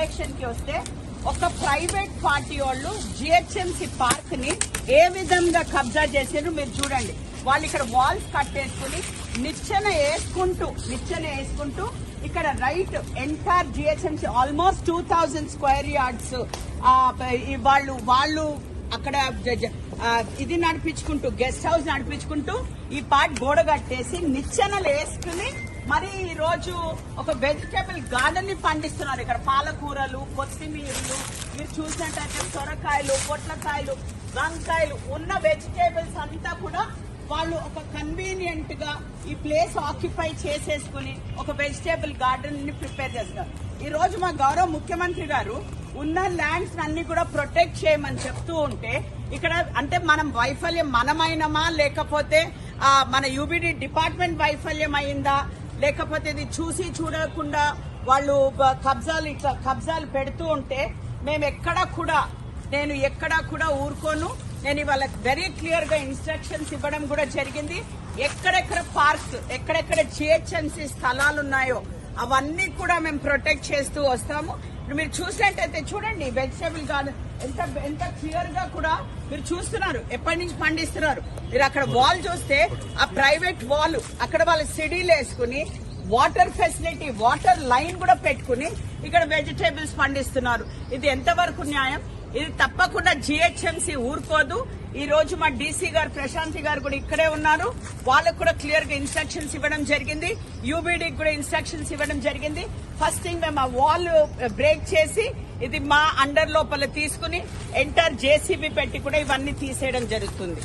Inspection కి వస్తే ఒక ప్రైవేట్ పార్టీ వాళ్ళు జిహెచ్ఎంసీ పార్క్ ని ఏ విధంగా కబ్జా చేసారు మీరు చూడండి. వాళ్ళు ఇక్కడ వాల్స్ కట్టేసుకుని నిచ్చెన వేసుకుంటూ ఇక్కడ right entire GHMC almost 2000 square yards వాళ్ళు అక్కడ ఇది నడిపించుకుంటూ గెస్ట్ హౌస్ నడిపించుకుంటూ ఈ పార్ట్ గోడ కట్టేసి నిచ్చెనలు వేసుకుని మరి ఈ రోజు ఒక వెజిటేబుల్ గార్డెన్ ని పండిస్తున్నారు. ఇక్కడ పాలకూరలు, కొత్తిమీరలు, మీరు చూసినట్టయితే సొరకాయలు, పొట్లకాయలు, వంకాయలు ఉన్న వెజిటేబుల్స్ అంతా కూడా వాళ్ళు ఒక కన్వీనియంట్ గా ఈ ప్లేస్ ఆక్యుపై చేసేసుకుని ఒక వెజిటేబుల్ గార్డెన్ ని ప్రిపేర్ చేస్తారు. ఈ రోజు మా గౌరవ ముఖ్యమంత్రి గారు ఉన్న ల్యాండ్స్ అన్ని కూడా ప్రొటెక్ట్ చేయమని చెప్తూ ఉంటే ఇక్కడ అంటే మనం వైఫల్యం మనమైనమా లేకపోతే మన యూబీడీ డిపార్ట్మెంట్ వైఫల్యం అయిందా లేకపోతే ఇది చూసి చూడకుండా వాళ్ళు కబ్జాలు పెడుతూ ఉంటే నేను ఎక్కడా కూడా ఊరుకోను. నేను ఇవాళ వెరీ క్లియర్ గా ఇన్స్ట్రక్షన్స్ ఇవ్వడం కూడా జరిగింది. ఎక్కడెక్కడ పార్క్స్, ఎక్కడెక్కడ జిహెచ్ఎంసీ స్థలాలు ఉన్నాయో అవన్నీ కూడా మేము ప్రొటెక్ట్ చేస్తూ వస్తాము. మీరు చూసినట్టయితే చూడండి వెజిటేబుల్ గార్డెన్ ఎంత క్లియర్ గా కూడా మీరు చూస్తున్నారు. ఎప్పటి నుంచి పండిస్తున్నారు మీరు అక్కడ వాల్ చూస్తే ఆ ప్రైవేట్ వాల్ అక్కడ వాళ్ళు సిడీలు వేసుకుని వాటర్ ఫెసిలిటీ, వాటర్ లైన్ కూడా పెట్టుకుని ఇక్కడ వెజిటేబుల్స్ పండిస్తున్నారు. ఇది ఎంతవరకు న్యాయం? ఇది తప్పకుండా జిహెచ్ఎంసీ ఊరుకోదు. ఈ రోజు మా డీసీ గారు ప్రశాంతి గారు కూడా ఇక్కడే ఉన్నారు. వాళ్ళకు కూడా క్లియర్ గా ఇన్స్ట్రక్షన్స్ ఇవ్వడం జరిగింది. యూబీడీకి కూడా ఇన్స్ట్రక్షన్స్ ఇవ్వడం జరిగింది. ఫస్ట్ థింగ్ మేము ఆ వాల్ బ్రేక్ చేసి ఇది మా అండర్ లోపల తీసుకుని ఎంటర్ జేసీబీ పెట్టి కూడా ఇవన్నీ తీసేయడం జరుగుతుంది.